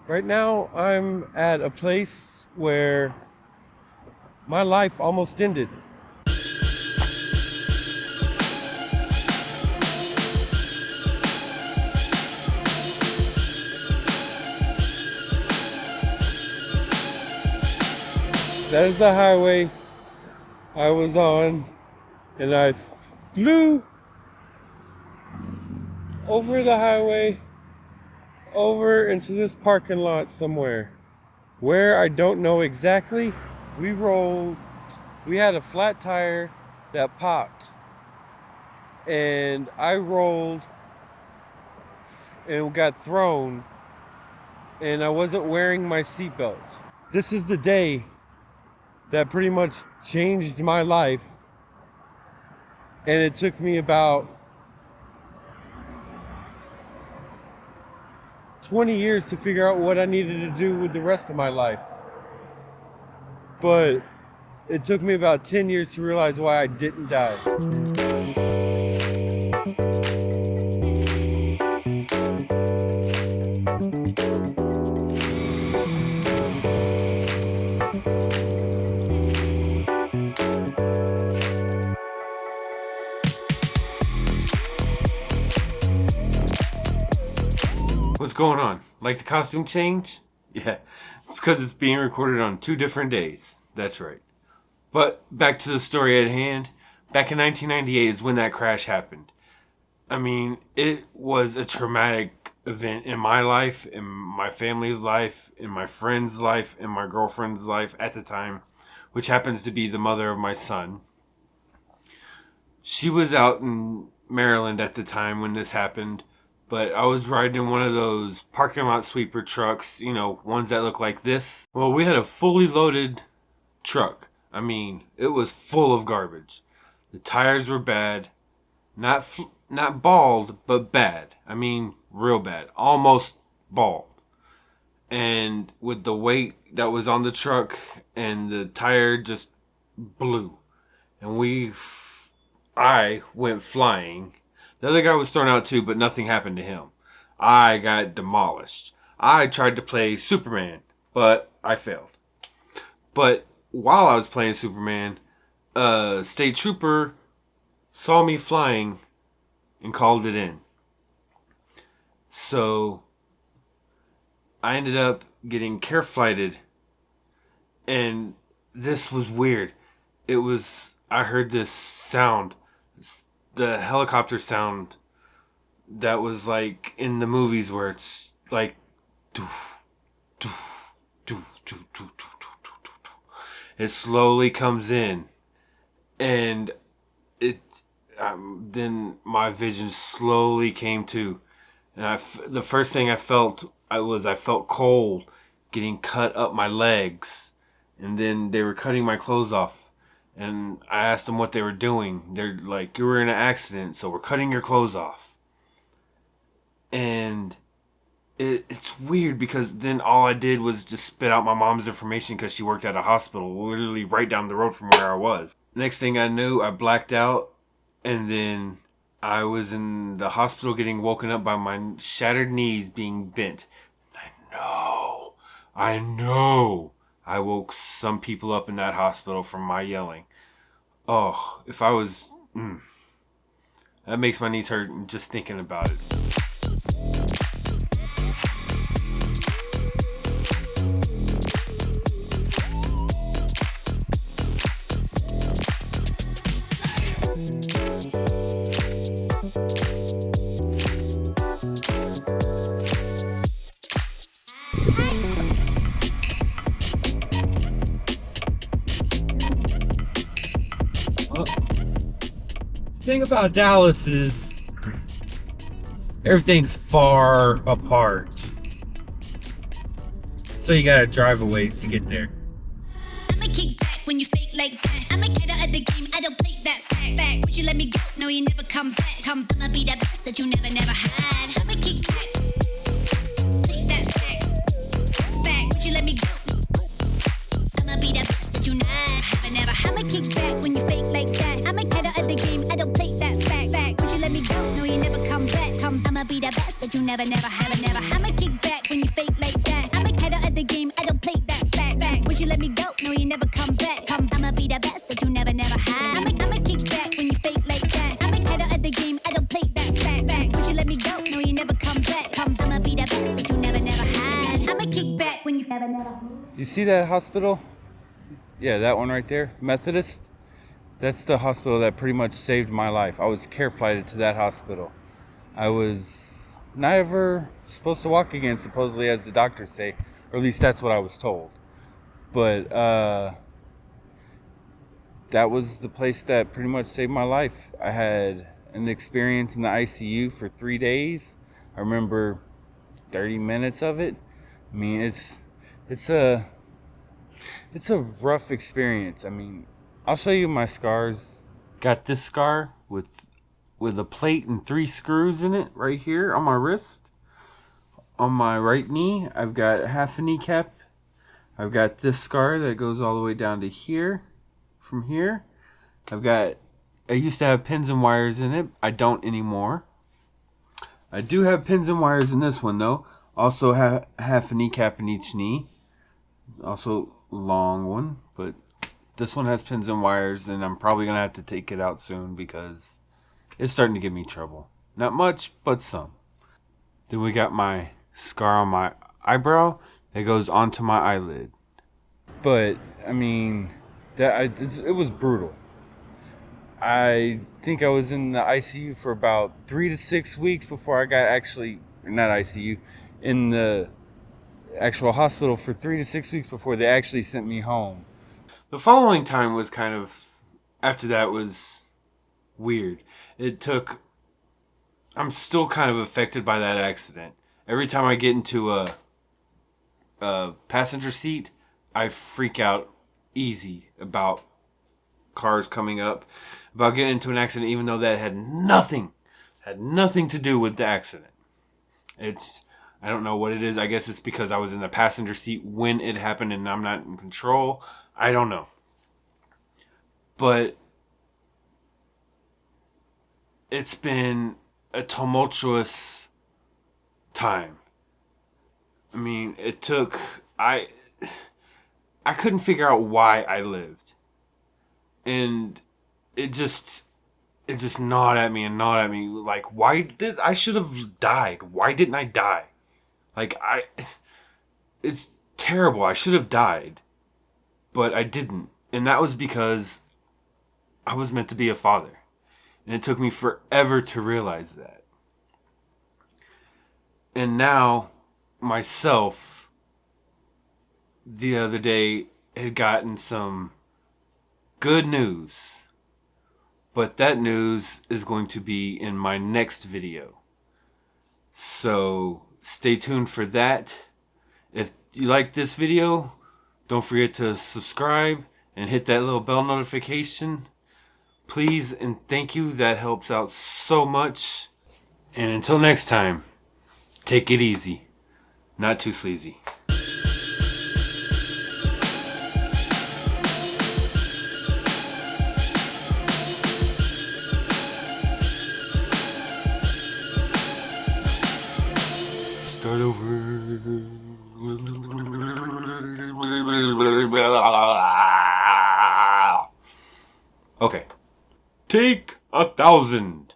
Right now, I'm at a place where my life almost ended. That is the highway I was on, and I flew over the highway over into this parking lot somewhere. Where, I don't know exactly. We had a flat tire that popped, and I rolled and got thrown, and I wasn't wearing my seatbelt. This is the day that pretty much changed my life, and it took me about 20 years to figure out what I needed to do with the rest of my life. But it took me about 10 years to realize why I didn't die. What's going on? Like the costume change? Yeah, it's because it's being recorded on 2 different days. That's right. But back to the story at hand. Back in 1998 is when that crash happened. I mean, it was a traumatic event in my life, in my family's life, in my friend's life, in my girlfriend's life at the time, which happens to be the mother of my son. She was out in Maryland at the time when this happened. But I was riding in one of those parking lot sweeper trucks, ones that look like this. Well, we had a fully loaded truck. I mean, it was full of garbage. The tires were bad. Not bald, but bad. I mean, real bad. Almost bald. And with the weight that was on the truck, and the tire just blew. And I went flying. The other guy was thrown out too, but nothing happened to him. I got demolished. I tried to play Superman, but I failed. But while I was playing Superman, a state trooper saw me flying and called it in. So I ended up getting care flighted, and this was weird. I heard this sound, the helicopter sound that was like in the movies where it's like doof, doof, doof, doof, doof, doof, doof, doof, doof. It slowly comes in, and then my vision slowly came to, and the first thing I felt cold getting cut up my legs, and then they were cutting my clothes off. And I asked them what they were doing. They're like, you were in an accident, so we're cutting your clothes off. And it's weird because then all I did was just spit out my mom's information because she worked at a hospital literally right down the road from where I was. Next thing I knew, I blacked out, and then I was in the hospital getting woken up by my shattered knees being bent. I know. I woke some people up in that hospital from my yelling. Oh, if I was... that makes my knees hurt just thinking about it. The thing about Dallas is everything's far apart, so you gotta drive a ways to get there. I'ma kick back when you fake like that. I'ma get out of the game, I don't play that fact. Would you let me go? No, you never come back. I'ma be that best that you never had. I'ma kick back, take that fact. Would you let me go? I'ma be that best that you never. I'ma kick back when you fake like that. I'ma get out of the game, I don't play that fact. Would you let me go? No, you never come back. I'ma be that best that you never had. I'ma kick back when you fake like that. kick back when you never. You see that hospital? Yeah, that one right there, Methodist. That's the hospital that pretty much saved my life. I was care flighted to that hospital. I was not ever supposed to walk again, supposedly, as the doctors say, or at least that's what I was told. But that was the place that pretty much saved my life. I had an experience in the ICU for 3 days. I remember 30 minutes of it. I mean, it's a rough experience. I mean, I'll show you my scars. Got this scar with a plate and 3 screws in it right here on my wrist. On my right knee, I've got half a kneecap. I've got this scar that goes all the way down to here. From here, I used to have pins and wires in it. I don't anymore. I do have pins and wires in this one though. Also have half a kneecap in each knee. Also long one, but this one has pins and wires, and I'm probably gonna have to take it out soon because it's starting to give me trouble. Not much, but some. Then we got my scar on my eyebrow that goes onto my eyelid. But I mean, it was brutal. I think I was in the ICU for about 3 to 6 weeks before I got not ICU, in the actual hospital for 3 to 6 weeks before they actually sent me home. The following time was after that was weird. I'm still kind of affected by that accident. Every time I get into a passenger seat, I freak out easy about cars coming up, about getting into an accident, even though that had nothing to do with the accident. I don't know what it is. I guess it's because I was in the passenger seat when it happened and I'm not in control. I don't know. But it's been a tumultuous time. I mean, I couldn't figure out why I lived. And it just gnawed at me. Like, I should have died. Why didn't I die? It's terrible. I should have died. But I didn't. And that was because I was meant to be a father. And it took me forever to realize that. And now, myself, the other day, had gotten some good news. But that news is going to be in my next video. So stay tuned for that. If you like this video, don't forget to subscribe and hit that little bell notification. Please and thank you. That helps out so much. And until next time, take it easy. Not too sleazy. Start over. Okay. Take 1,000.